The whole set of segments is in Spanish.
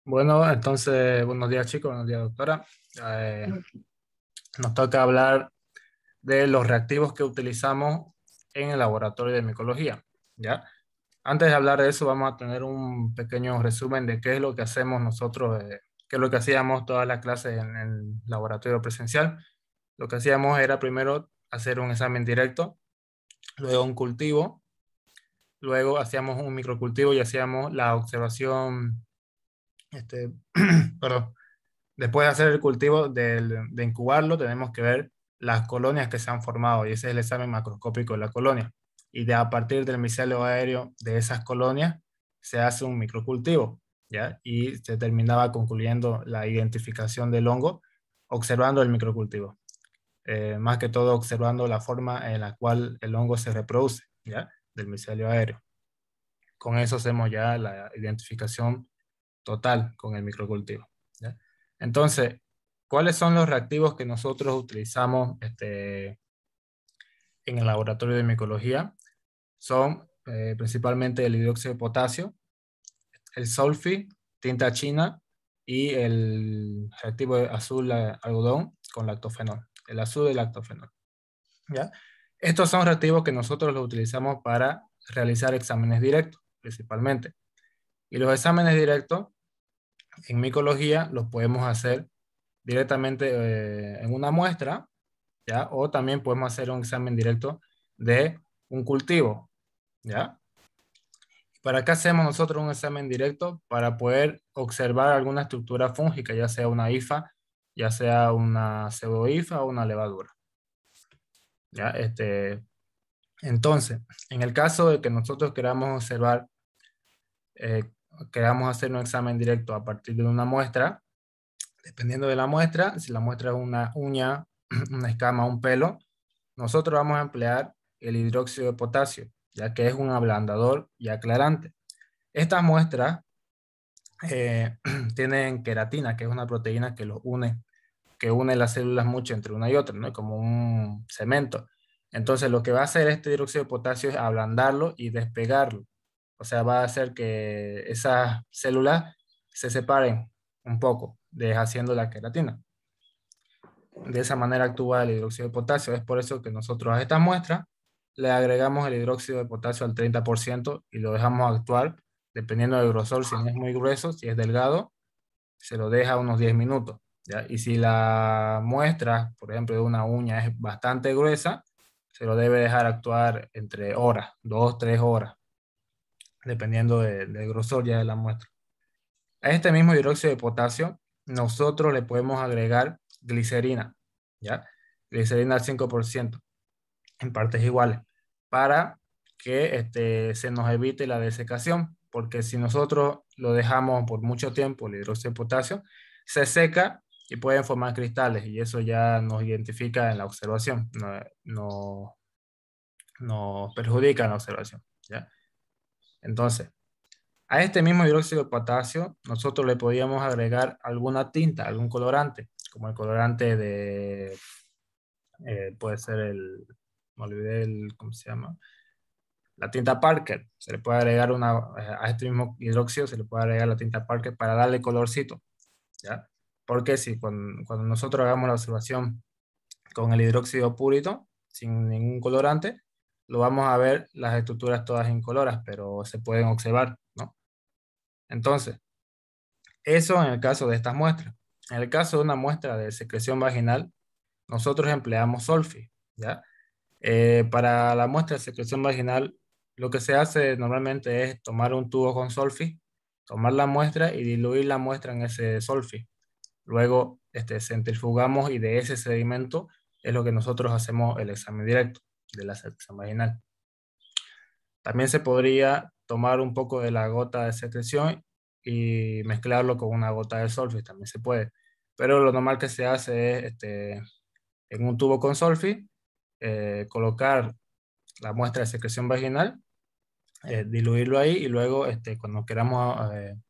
Bueno, entonces, buenos días chicos, buenos días doctora. Eh, Nos toca hablar de los reactivos que utilizamos en el laboratorio de micología, ¿ya? Antes de hablar de eso, vamos a tener un pequeño resumen de qué es lo que hacemos nosotros, qué es lo que hacíamos todas las clases en el laboratorio presencial. Lo que hacíamos era primero hacer un examen directo, luego un cultivo, luego hacíamos un microcultivo y hacíamos la observación, perdón. Después de hacer el cultivo, de incubarlo, tenemos que ver las colonias que se han formado y ese es el examen macroscópico de la colonia. Y a partir del micelio aéreo de esas colonias se hace un microcultivo, ¿ya? Y se terminaba concluyendo la identificación del hongo observando el microcultivo. Más que todo observando la forma en la cual el hongo se reproduce, ¿ya? Del micelio aéreo. Con eso hacemos ya la identificación total con el microcultivo, ¿ya? Entonces, ¿cuáles son los reactivos que nosotros utilizamos en el laboratorio de micología? Son principalmente el hidróxido de potasio, el sulfi, tinta china y el reactivo azul algodón con lactofenol, el azul de lactofenol, ¿ya? Estos son reactivos que nosotros los utilizamos para realizar exámenes directos, principalmente. Y los exámenes directos en micología los podemos hacer directamente en una muestra, ¿ya? O también podemos hacer un examen directo de un cultivo, ¿ya? ¿Para qué hacemos nosotros un examen directo? Para poder observar alguna estructura fúngica, ya sea una hifa, ya sea una pseudohifa o una levadura, ¿ya? Entonces, en el caso de que nosotros queramos observar, eh, queramos hacer un examen directo a partir de una muestra, dependiendo de la muestra, si la muestra es una uña, una escama, un pelo, nosotros vamos a emplear el hidróxido de potasio, ya que es un ablandador y aclarante. Estas muestras tienen queratina, que es una proteína que los une, que une las células mucho entre una y otra, ¿no? Como un cemento. Entonces, lo que va a hacer este hidróxido de potasio es ablandarlo y despegarlo. O sea, va a hacer que esas células se separen un poco, deshaciendo la queratina. De esa manera actúa el hidróxido de potasio. Es por eso que nosotros a estas muestras le agregamos el hidróxido de potasio al 30% y lo dejamos actuar dependiendo del grosor. Si no es muy grueso, si es delgado, se lo deja unos 10 minutos, ¿ya? Y si la muestra, por ejemplo, de una uña es bastante gruesa, se lo debe dejar actuar entre horas, 2, 3 horas, dependiendo del grosor ya de la muestra. A este mismo hidróxido de potasio, nosotros le podemos agregar glicerina, ¿ya? Glicerina al 5% en partes iguales, para que se nos evite la desecación, porque si nosotros lo dejamos por mucho tiempo, el hidróxido de potasio, se seca y pueden formar cristales, y eso ya nos identifica en la observación, nos perjudica en la observación, ¿ya? Entonces, a este mismo hidróxido de potasio, nosotros le podíamos agregar alguna tinta, algún colorante, como el colorante de, puede ser me olvidé ¿cómo se llama? La tinta Parker. Se le puede agregar a este mismo hidróxido, se le puede agregar la tinta Parker para darle colorcito, ¿ya? Porque si cuando nosotros hagamos la observación con el hidróxido purito, sin ningún colorante, lo vamos a ver las estructuras todas incoloras, pero se pueden observar, ¿no? Entonces, eso en el caso de estas muestras. En el caso de una muestra de secreción vaginal, nosotros empleamos Solfi, ¿ya? Para la muestra de secreción vaginal, lo que se hace normalmente es tomar un tubo con Solfi, tomar la muestra y diluir la muestra en ese Solfi. Luego, centrifugamos y de ese sedimento es lo que nosotros hacemos el examen directo de la secreción vaginal. También se podría tomar un poco de la gota de secreción y mezclarlo con una gota de Solfi, también se puede. Pero lo normal que se hace es, en un tubo con Solfi, colocar la muestra de secreción vaginal, diluirlo ahí y luego, cuando queramos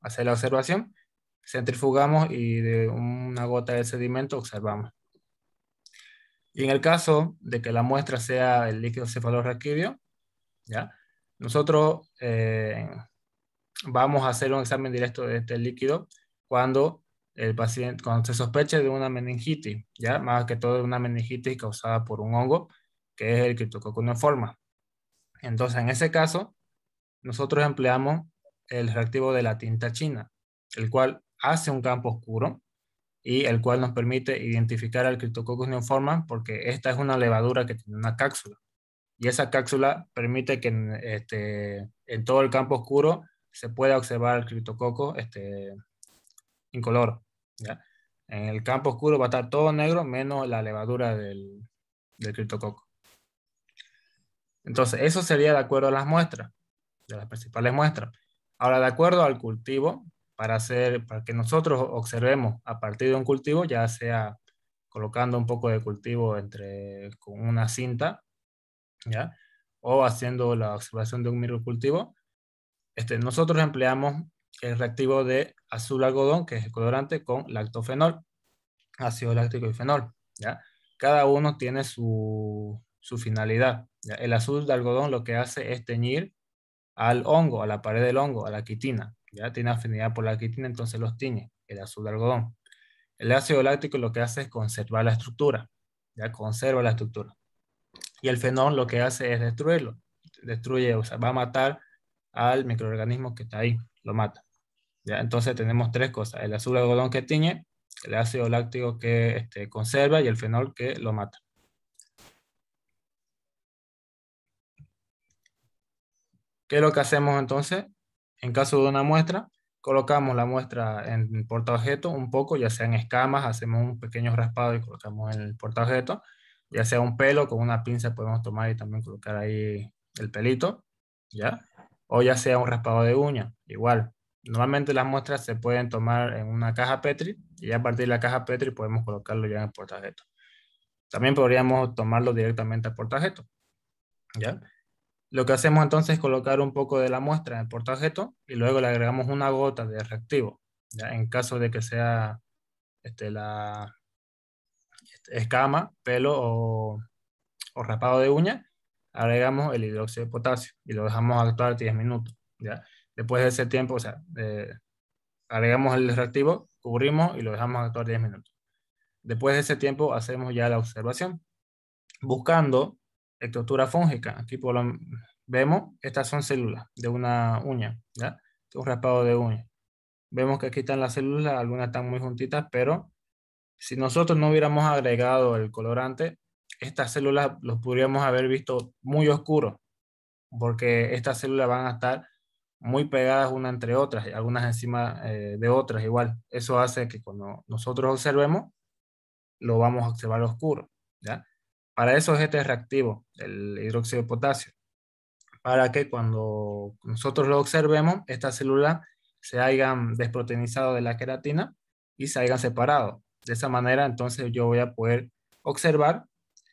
hacer la observación, centrifugamos y de una gota de sedimento observamos. Y en el caso de que la muestra sea el líquido cefalorraquídeo, ¿ya? Nosotros vamos a hacer un examen directo de este líquido cuando el paciente, cuando se sospeche de una meningitis, ya más que todo de una meningitis causada por un hongo, que es el Cryptococcus neoforma. Entonces, en ese caso, nosotros empleamos el reactivo de la tinta china, el cual hace un campo oscuro y el cual nos permite identificar al Cryptococcus neoforma porque esta es una levadura que tiene una cápsula y esa cápsula permite que en todo el campo oscuro se pueda observar el criptococo incoloro, ¿ya? En el campo oscuro va a estar todo negro menos la levadura del criptococo. Entonces, eso sería de acuerdo a las muestras, de las principales muestras. Ahora, de acuerdo al cultivo, para que nosotros observemos a partir de un cultivo, ya sea colocando un poco de cultivo con una cinta, ¿ya? O haciendo la observación de un microcultivo, nosotros empleamos el reactivo de azul algodón, que es el colorante, con lactofenol, ácido láctico y fenol, ¿ya? Cada uno tiene su finalidad, ¿ya? El azul de algodón lo que hace es teñir al hongo, a la pared del hongo, a la quitina, ¿ya? Tiene afinidad por la quitina, entonces los tiñe, el azul de algodón. El ácido láctico lo que hace es conservar la estructura, ¿ya? Conserva la estructura. Y el fenol lo que hace es destruirlo. Destruye, o sea, va a matar al microorganismo que está ahí, lo mata. ¿Ya? Entonces tenemos tres cosas, el azul de algodón que tiñe, el ácido láctico que conserva y el fenol que lo mata. ¿Qué es lo que hacemos entonces? En caso de una muestra, colocamos la muestra en portaobjeto un poco, ya sea en escamas, hacemos un pequeño raspado y colocamos en el portaobjeto, ya sea un pelo, con una pinza podemos tomar y también colocar ahí el pelito, ¿ya? O ya sea un raspado de uña, igual. Normalmente las muestras se pueden tomar en una caja Petri y a partir de la caja Petri podemos colocarlo ya en el portaobjeto. También podríamos tomarlo directamente al portaobjeto, ¿ya? Lo que hacemos entonces es colocar un poco de la muestra en el portaobjeto y luego le agregamos una gota de reactivo, ¿ya? En caso de que sea la escama, pelo o raspado de uña, agregamos el hidróxido de potasio y lo dejamos actuar 10 minutos, ¿ya? Después de ese tiempo, o sea, agregamos el reactivo, cubrimos y lo dejamos actuar 10 minutos. Después de ese tiempo hacemos ya la observación, buscando estructura fúngica. Aquí vemos, estas son células de una uña, ¿ya? Este es un raspado de uña. Vemos que aquí están las células, algunas están muy juntitas, pero si nosotros no hubiéramos agregado el colorante, estas células los podríamos haber visto muy oscuros, porque estas células van a estar muy pegadas unas entre otras, y algunas encima de otras igual. Eso hace que cuando nosotros observemos, lo vamos a observar oscuro, ¿ya? Para eso es este reactivo, el hidróxido de potasio, para que cuando nosotros lo observemos, estas células se hayan desproteinizado de la queratina y se hayan separado. De esa manera, entonces yo voy a poder observar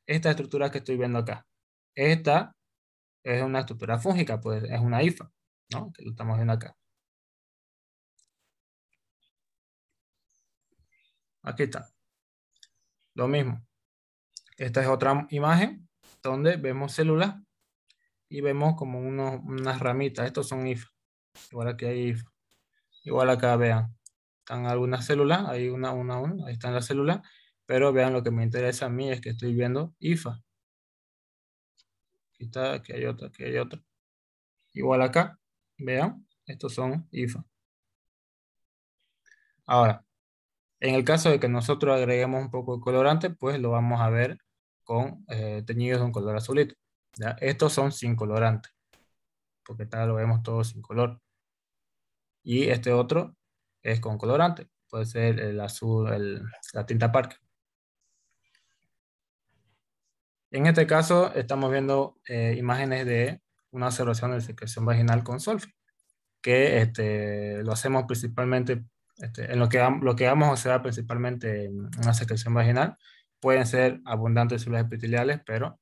esta estructura que estoy viendo acá. Esta es una estructura fúngica, pues es una hifa, ¿no? Que lo estamos viendo acá. Aquí está. Lo mismo. Esta es otra imagen donde vemos células y vemos como unas ramitas. Estos son hifas. Igual aquí hay hifas. Igual acá vean. Están algunas células, hay una, ahí están las células, pero vean lo que me interesa a mí es que estoy viendo IFA. Aquí está, aquí hay otra, aquí hay otra. Igual acá, vean, estos son IFA. Ahora, en el caso de que nosotros agreguemos un poco de colorante, pues lo vamos a ver con teñidos de un color azulito, ¿ya? Estos son sin colorante, porque tal lo vemos todo sin color. Y este otro es con colorante, puede ser el azul, la tinta Parker. En este caso estamos viendo imágenes de una observación de secreción vaginal con Solfi, que lo hacemos principalmente, en lo que vamos a observar principalmente en una secreción vaginal, pueden ser abundantes células epiteliales, pero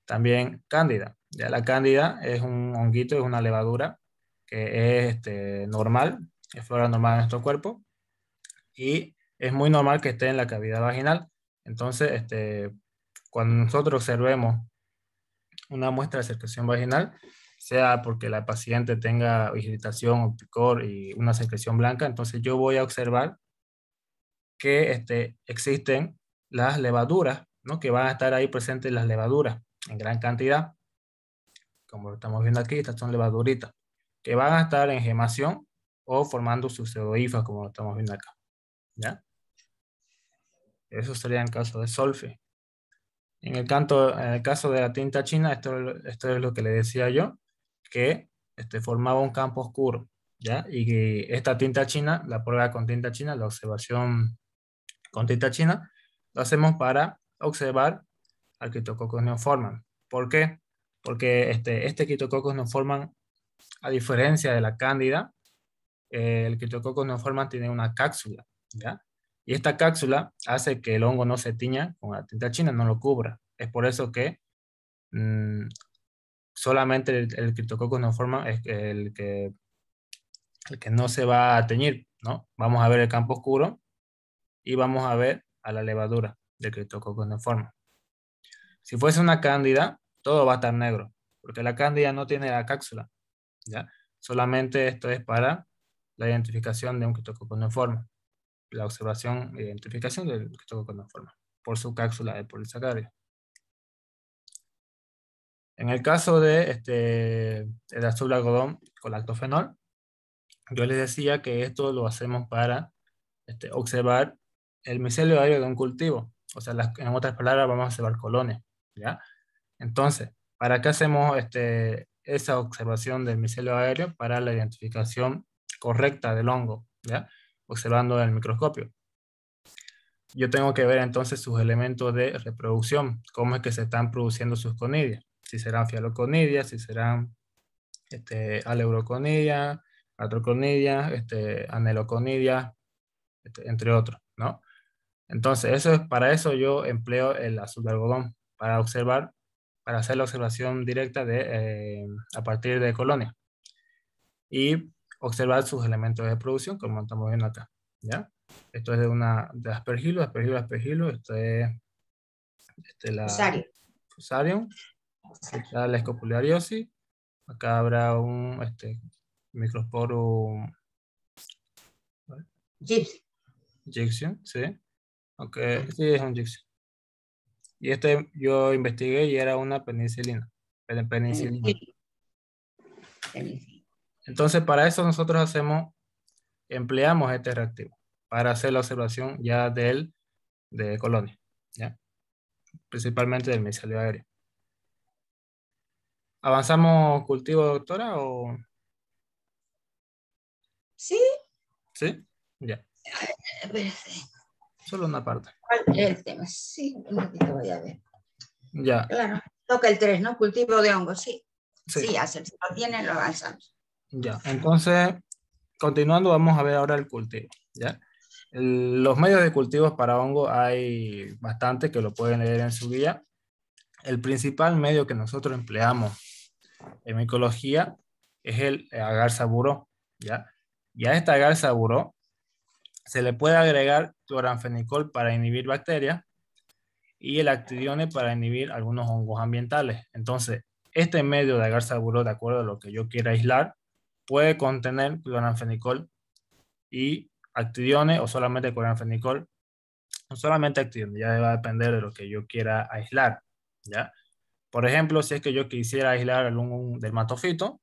también cándida. Ya la cándida es un honguito, es una levadura que es normal, es flora normal de nuestro cuerpo, y es muy normal que esté en la cavidad vaginal. Entonces, cuando nosotros observemos una muestra de secreción vaginal, sea porque la paciente tenga irritación o picor y una secreción blanca, entonces yo voy a observar que existen las levaduras, ¿no? Que van a estar ahí presentes las levaduras en gran cantidad, como lo estamos viendo aquí, estas son levaduritas, que van a estar en gemación o formando sus pseudohifas, como lo estamos viendo acá, ¿ya? Eso sería en caso de Solfi. En el caso de la tinta china, esto es lo que le decía yo, que formaba un campo oscuro, ¿ya? Y que esta tinta china, la prueba con tinta china, la observación con tinta china, lo hacemos para observar al Cryptococcus neoformans. ¿Por qué? Porque este Cryptococcus neoformans, a diferencia de la cándida, el Cryptococcus neoformans tiene una cápsula, ¿ya? Y esta cápsula hace que el hongo no se tiña con la tinta china, no lo cubra. Es por eso que mm, solamente el Cryptococcus neoformans es el que no se va a teñir, ¿no? Vamos a ver el campo oscuro y vamos a ver a la levadura del Cryptococcus neoformans. Si fuese una cándida, todo va a estar negro, porque la cándida no tiene la cápsula, ¿ya? Solamente esto es para la identificación de un Cryptococcus neoformans, la observación e identificación del Cryptococcus neoformans por su cápsula de polisacárido. En el caso de el azul de algodón con lactofenol, yo les decía que esto lo hacemos para observar el micelio aéreo de un cultivo. O sea, en otras palabras, vamos a observar colonias, ¿ya? Entonces, ¿para qué hacemos esa observación del micelio aéreo? Para la identificación correcta del hongo, ¿ya? Observando el microscopio. Yo tengo que ver entonces sus elementos de reproducción, cómo es que se están produciendo sus conidias. Si serán fialoconidias, si serán aleuroconidias, atroconidias, aneloconidias, entre otros, ¿no? Entonces, para eso yo empleo el azul de algodón, para observar, para hacer la observación directa a partir de colonias y observar sus elementos de producción, como estamos viendo acá, ¿ya? Esto es de aspergillus, aspergillus, esto es la Rosario. Fusarium, está la Scopulariosis, acá habrá un Microsporum Gypsy. Jixion, sí, aunque sí es un Jixion. Y yo investigué y era una penicilina, penicilina. Entonces, para eso nosotros empleamos este reactivo, para hacer la observación ya de colonia, ¿ya? Principalmente del micelio aéreo. ¿Avanzamos cultivo, doctora, o...? Sí, ¿Sí? Ya, espérate. solo una parte. ¿Cuál es el tema? Sí, un ratito voy a ver. Ya, Claro, toca el 3, ¿no? Cultivo de hongos, sí. sí, Sí, si lo tienen, lo avanzamos. ya. Entonces, continuando, vamos a ver ahora el cultivo, ¿ya? Los medios de cultivos para hongo hay bastante que lo pueden leer en su guía. El principal medio que nosotros empleamos en micología es el agar saburó, ¿ya? Y a esta agar saburó se le puede agregar cloranfenicol para inhibir bacterias y el actidione para inhibir algunos hongos ambientales. Entonces, este medio de agar saburó, de acuerdo a lo que yo quiera aislar, puede contener cloranfenicol y actidione o solamente cloranfenicol, o solamente actidione, ya va a depender de lo que yo quiera aislar, ¿ya? Por ejemplo, si es que yo quisiera aislar algún dermatofito,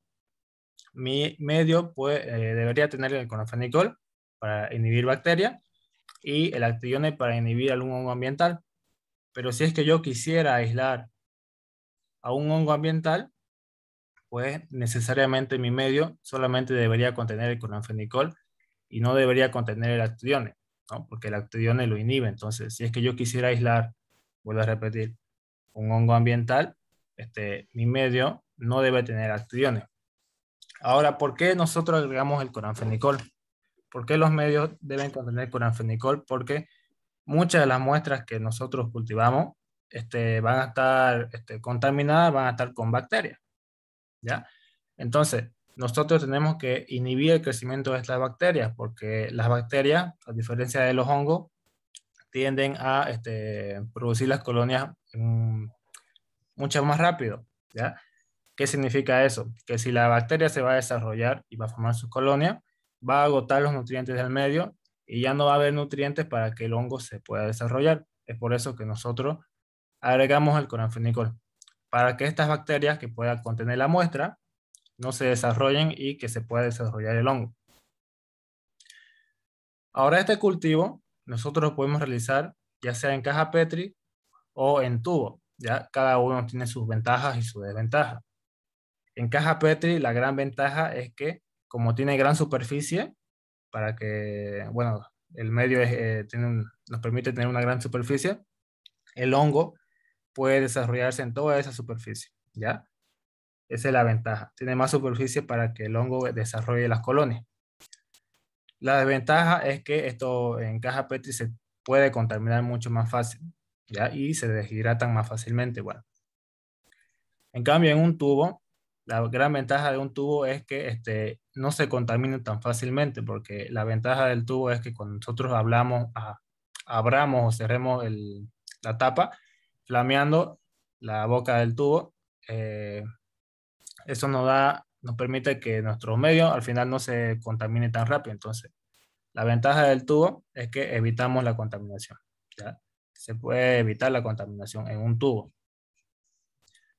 mi medio debería tener el cloranfenicol para inhibir bacterias y el actidione para inhibir algún hongo ambiental. Pero si es que yo quisiera aislar a un hongo ambiental, pues necesariamente mi medio solamente debería contener el cloranfenicol y no debería contener el actidione, ¿no? Porque el actidione lo inhibe. Entonces, si es que yo quisiera aislar, vuelvo a repetir, un hongo ambiental, mi medio no debe tener actidione. Ahora, ¿por qué nosotros agregamos el cloranfenicol? ¿Por qué los medios deben contener cloranfenicol? Porque muchas de las muestras que nosotros cultivamos van a estar contaminadas, van a estar con bacterias, ¿ya? Entonces, nosotros tenemos que inhibir el crecimiento de estas bacterias, porque las bacterias, a diferencia de los hongos, tienden a producir las colonias mucho más rápido, ¿ya? ¿Qué significa eso? Que si la bacteria se va a desarrollar y va a formar su colonia, va a agotar los nutrientes del medio y ya no va a haber nutrientes para que el hongo se pueda desarrollar. Es por eso que nosotros agregamos el coranfenicol, para que estas bacterias que pueda contener la muestra no se desarrollen y que se pueda desarrollar el hongo. Ahora este cultivo nosotros lo podemos realizar ya sea en caja Petri o en tubo. Ya cada uno tiene sus ventajas y sus desventajas. En caja Petri la gran ventaja es que como tiene gran superficie, para que, bueno, el medio nos permite tener una gran superficie, el hongo puede desarrollarse en toda esa superficie, ¿ya? Esa es la ventaja. Tiene más superficie para que el hongo desarrolle las colonias. La desventaja es que esto en caja Petri se puede contaminar mucho más fácil, ¿ya? Y se deshidratan más fácilmente, bueno. En cambio, en un tubo, la gran ventaja de un tubo es que no se contamina tan fácilmente, porque la ventaja del tubo es que cuando nosotros abramos o cerremos la tapa, flameando la boca del tubo, eh, eso nos permite que nuestro medio al final no se contamine tan rápido. Entonces, la ventaja del tubo es que evitamos la contaminación, ¿ya? Se puede evitar la contaminación en un tubo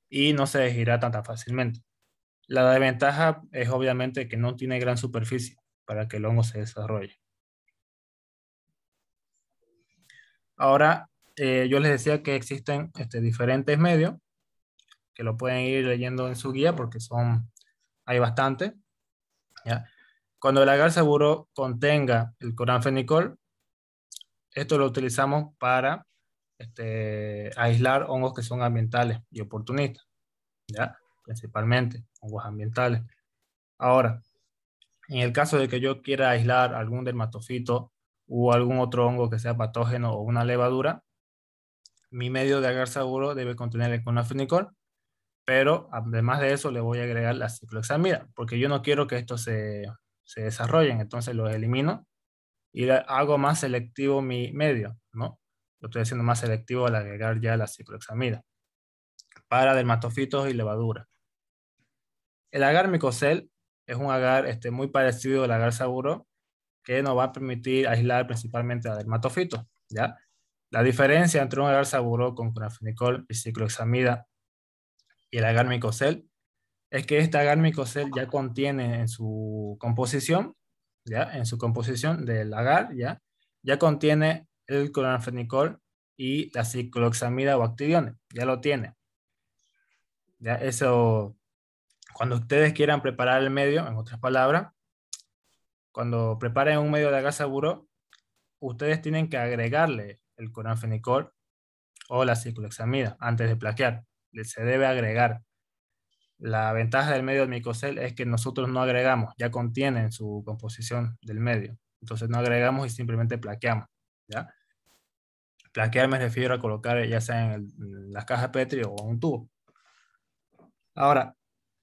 y no se deshidrata tan fácilmente. La desventaja es obviamente que no tiene gran superficie para que el hongo se desarrolle. Ahora, yo les decía que existen diferentes medios que lo pueden ir leyendo en su guía porque hay bastante, ¿ya? Cuando el agar seguro contenga el coranfenicol, esto lo utilizamos para aislar hongos que son ambientales y oportunistas, ¿ya? Principalmente hongos ambientales. Ahora, en el caso de que yo quiera aislar algún dermatofito o algún otro hongo que sea patógeno o una levadura, mi medio de agar seguro debe contener el clonafenicol, pero además de eso le voy a agregar la ciclohexamida, porque yo no quiero que estos se desarrollen, entonces los elimino y hago más selectivo mi medio, ¿no? Lo estoy haciendo más selectivo al agregar ya la ciclohexamida para dermatofitos y levaduras. El agar micocel es un agar muy parecido al agar seguro, que nos va a permitir aislar principalmente a dermatofitos, ¿ya? La diferencia entre un agar saburo con clonafenicol y ciclohexamida y el agar micocel es que este agar micocel ya contiene en su composición, ¿ya? En su composición del agar, ya contiene el clonafenicol y la ciclohexamida o activiones, ya lo tiene. Ya eso, cuando ustedes quieran preparar el medio, en otras palabras, cuando preparen un medio de agar saburo, ustedes tienen que agregarle el coranfenicol o la ciclohexamida antes de plaquear. Se debe agregar. La ventaja del medio de micocel es que nosotros no agregamos, ya contiene en su composición del medio. Entonces no agregamos y simplemente plaqueamos, ¿ya? Plaquear me refiero a colocar ya sea en las cajas Petri o en un tubo. Ahora,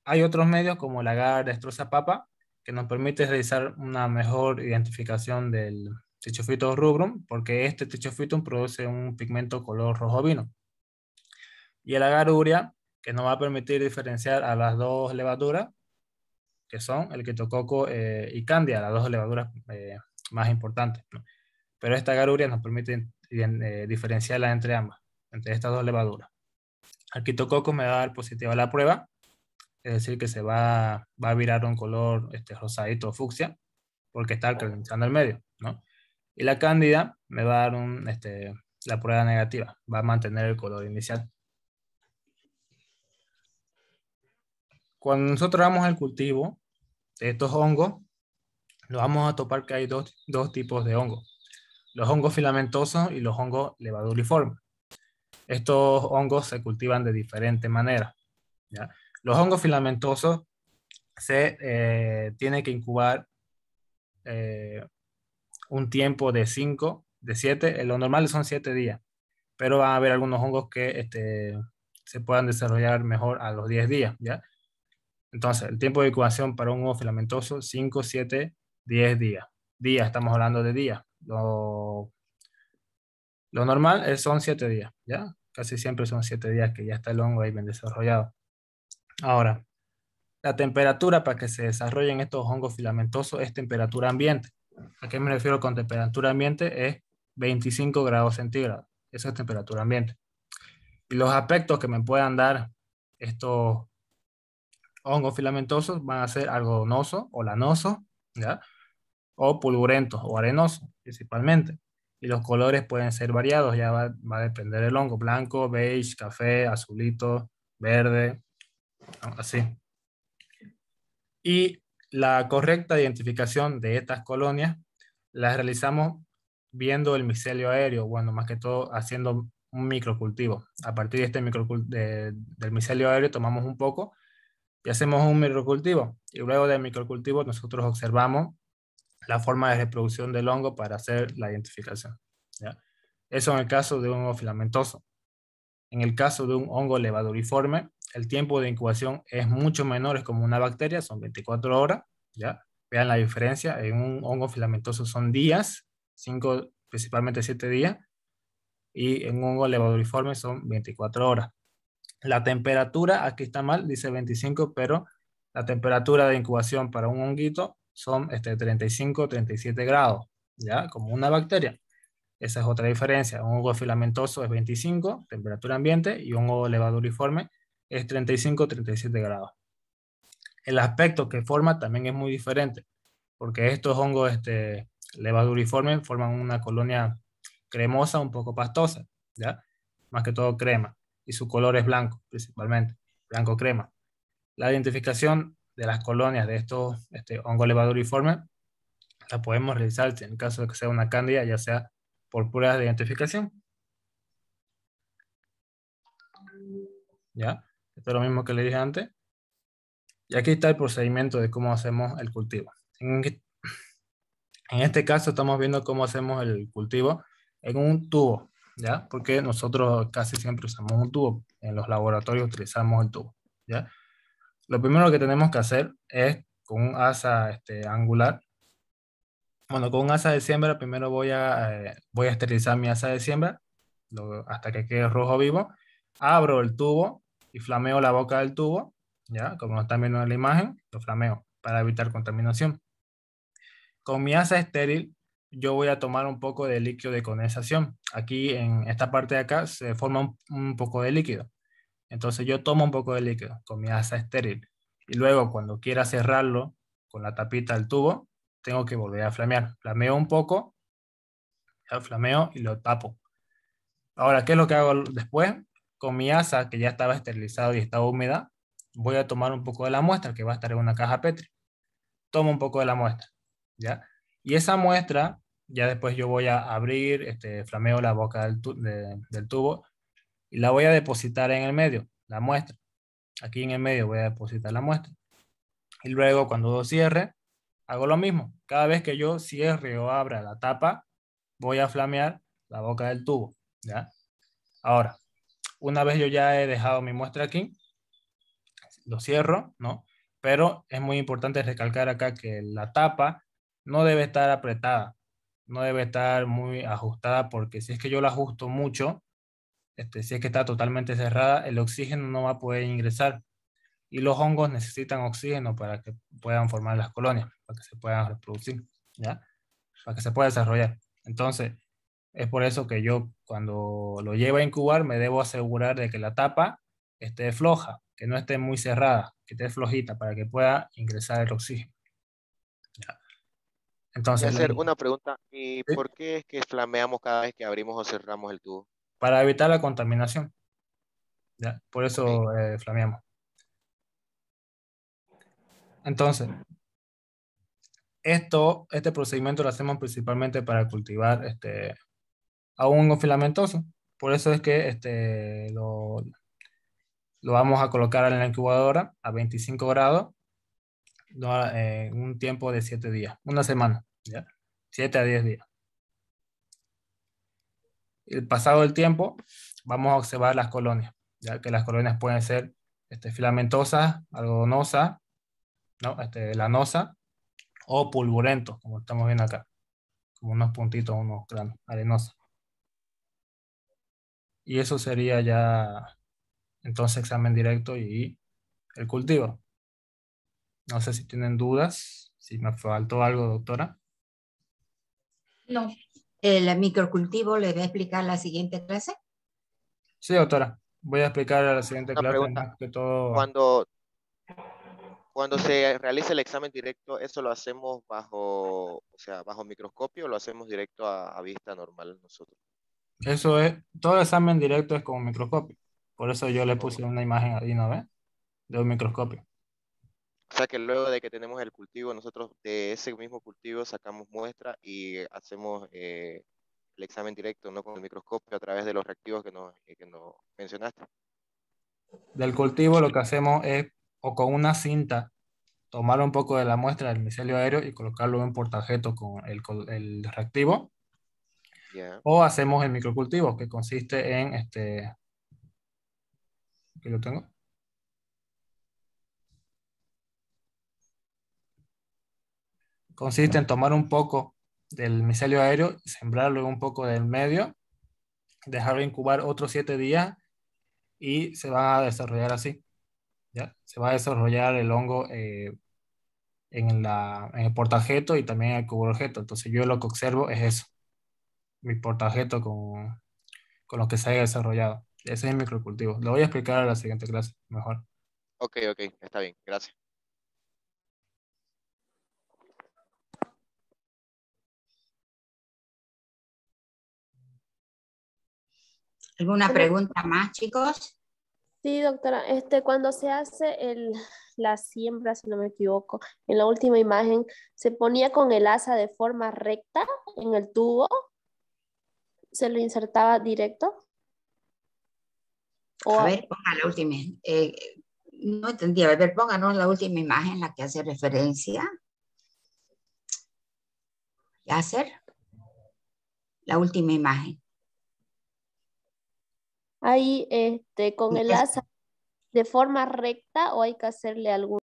hay otros medios como el agar destroza papa que nos permite realizar una mejor identificación del Trichophyton rubrum, porque este Trichophyton produce un pigmento color rojo vino. Y el agar urea, que nos va a permitir diferenciar a las dos levaduras, que son el Quetococo y Candia, las dos levaduras más importantes, ¿no? Pero esta agar urea nos permite diferenciarla entre ambas, entre estas dos levaduras. El Quetococo me va a dar positiva la prueba, es decir, que se va a virar un color rosadito o fucsia, porque está alcalinizando el medio, ¿no? Y la cándida me va a dar la prueba negativa, va a mantener el color inicial. Cuando nosotros hagamos el cultivo de estos hongos, nos vamos a topar que hay dos tipos de hongos, los hongos filamentosos y los hongos levaduriformes. Estos hongos se cultivan de diferente manera, ¿ya? Los hongos filamentosos se tienen que incubar un tiempo de 5, de 7, lo normal son 7 días, pero van a haber algunos hongos que se puedan desarrollar mejor a los 10 días, ¿ya? Entonces, el tiempo de incubación para un hongo filamentoso, 5, 7, 10 días. Días, estamos hablando de días. Lo normal son 7 días, ¿ya? Casi siempre son 7 días que ya está el hongo ahí bien desarrollado. Ahora, La temperatura para que se desarrollen estos hongos filamentosos es temperatura ambiente. ¿A qué me refiero con temperatura ambiente? Es 25 grados centígrados. Eso es temperatura ambiente. Y los aspectos que me puedan dar estos hongos filamentosos van a ser algodonoso o lanoso, ¿ya? O pulgurentos o arenosos, principalmente. Y los colores pueden ser variados, ya va a depender del hongo: blanco, beige, café, azulito, verde, ¿no? Así. Y la correcta identificación de estas colonias las realizamos viendo el micelio aéreo, bueno, más que todo haciendo un microcultivo. A partir de este del micelio aéreo tomamos un poco y hacemos un microcultivo. Y luego del microcultivo nosotros observamos la forma de reproducción del hongo para hacer la identificación, ¿ya? Eso en el caso de un hongo filamentoso. En el caso de un hongo levaduriforme, el tiempo de incubación es mucho menor, es como una bacteria, son 24 horas, ¿ya? Vean la diferencia: en un hongo filamentoso son días, 5, principalmente 7 días, y en un hongo levaduriforme son 24 horas. La temperatura, aquí está mal, dice 25, pero la temperatura de incubación para un honguito son 35, 37 grados, ¿ya? Como una bacteria. Esa es otra diferencia. Un hongo filamentoso es 25, temperatura ambiente, y un hongo levaduriforme es 35, 37 grados. El aspecto que forma también es muy diferente, porque estos hongos levaduriformes forman una colonia cremosa, un poco pastosa, ¿ya? Más que todo crema, y su color es blanco, principalmente, blanco crema. La identificación de las colonias de estos hongos levaduriformes la podemos realizar en caso de que sea una cándida, ya sea por pruebas de identificación, ¿ya? Esto es lo mismo que le dije antes. Y aquí está el procedimiento de cómo hacemos el cultivo. En este caso estamos viendo cómo hacemos el cultivo en un tubo, ¿ya? Porque nosotros casi siempre usamos un tubo. En los laboratorios utilizamos el tubo, ¿ya? Lo primero que tenemos que hacer es con un asa angular. Bueno, con un asa de siembra primero voy a esterilizar mi asa de siembra hasta que quede rojo vivo. Abro el tubo y flameo la boca del tubo, ¿ya? Como lo están viendo en la imagen, lo flameo para evitar contaminación. Con mi asa estéril, yo voy a tomar un poco de líquido de condensación. Aquí en esta parte de acá se forma un poco de líquido. Entonces yo tomo un poco de líquido con mi asa estéril. Y luego cuando quiera cerrarlo con la tapita del tubo, tengo que volver a flamear. Flameo un poco, ya flameo y lo tapo. Ahora, ¿qué es lo que hago después? Con mi asa, que ya estaba esterilizada y estaba húmeda, voy a tomar un poco de la muestra, que va a estar en una caja Petri. Tomo un poco de la muestra, ¿ya? Y esa muestra, ya después yo voy a abrir, flameo la boca del tubo y la voy a depositar en el medio, la muestra. Aquí en el medio voy a depositar la muestra. Y luego cuando lo cierre, hago lo mismo. Cada vez que yo cierre o abra la tapa, voy a flamear la boca del tubo, ¿ya? Ahora, una vez yo ya he dejado mi muestra aquí, lo cierro, ¿no? Pero es muy importante recalcar acá que la tapa no debe estar apretada, no debe estar muy ajustada, porque si es que yo la ajusto mucho, si es que está totalmente cerrada, el oxígeno no va a poder ingresar. Y los hongos necesitan oxígeno para que puedan formar las colonias, para que se puedan reproducir, ¿ya? Para que se pueda desarrollar. Entonces, es por eso que yo cuando lo llevo a incubar me debo asegurar de que la tapa esté floja, que no esté muy cerrada, que esté flojita para que pueda ingresar el oxígeno, ¿ya? Y Entonces, hacer una pregunta, ¿y ¿sí? por qué es que flameamos cada vez que abrimos o cerramos el tubo? Para evitar la contaminación, ¿ya? Por Ok. eso flameamos. Entonces, este procedimiento lo hacemos principalmente para cultivar a un hongo filamentoso. Por eso es que lo vamos a colocar en la incubadora a 25 grados, ¿no? En un tiempo de 7 días, una semana, ¿ya? 7 a 10 días. El pasado el tiempo, vamos a observar las colonias, ya que las colonias pueden ser filamentosas, algodonosas, ¿no? Lanosa o pulvulentos, como estamos viendo acá, como unos puntitos, unos granos arenosos. Y eso sería ya entonces examen directo y el cultivo. No sé si tienen dudas, si me faltó algo, doctora. No. ¿El microcultivo le va a explicar la siguiente clase? Sí, doctora. Voy a explicar a la siguiente Una clase pregunta. más que todo. Cuando, cuando se realiza el examen directo, ¿eso lo hacemos bajo, o sea, bajo microscopio o lo hacemos directo a vista normal nosotros? Eso es, todo examen directo es con microscopio. Por eso yo le O puse una imagen ahí, ¿no ve? De un microscopio. o sea que luego de que tenemos el cultivo, nosotros de ese mismo cultivo sacamos muestra y hacemos el examen directo, no con el microscopio, a través de los reactivos que nos mencionaste. Del cultivo lo que hacemos es, o con una cinta, tomar un poco de la muestra del micelio aéreo y colocarlo en un portajeto con el reactivo. Ya. O hacemos el microcultivo, que consiste en, aquí lo tengo. Consiste en tomar un poco del micelio aéreo, sembrarlo en un poco del medio, dejarlo incubar otros 7 días y se va a desarrollar así, ¿ya? Se va a desarrollar el hongo en el portajeto y también en el cuboobjeto. Entonces yo lo que observo es eso, mi portajeto con lo que se haya desarrollado. Ese es el microcultivo. Lo voy a explicar a la siguiente clase, mejor. Ok, ok, está bien, gracias. ¿Alguna Bueno, pregunta más, chicos? sí, doctora, cuando se hace la siembra, si no me equivoco, en la última imagen, ¿se ponía con el asa de forma recta en el tubo? ¿Se lo insertaba directo? A ¿O ver, ponga la última. No entendí. A ver, pónganos la última imagen en la que hace referencia. Hacer la última imagen. ahí con el Es- asa de forma recta o hay que hacerle algún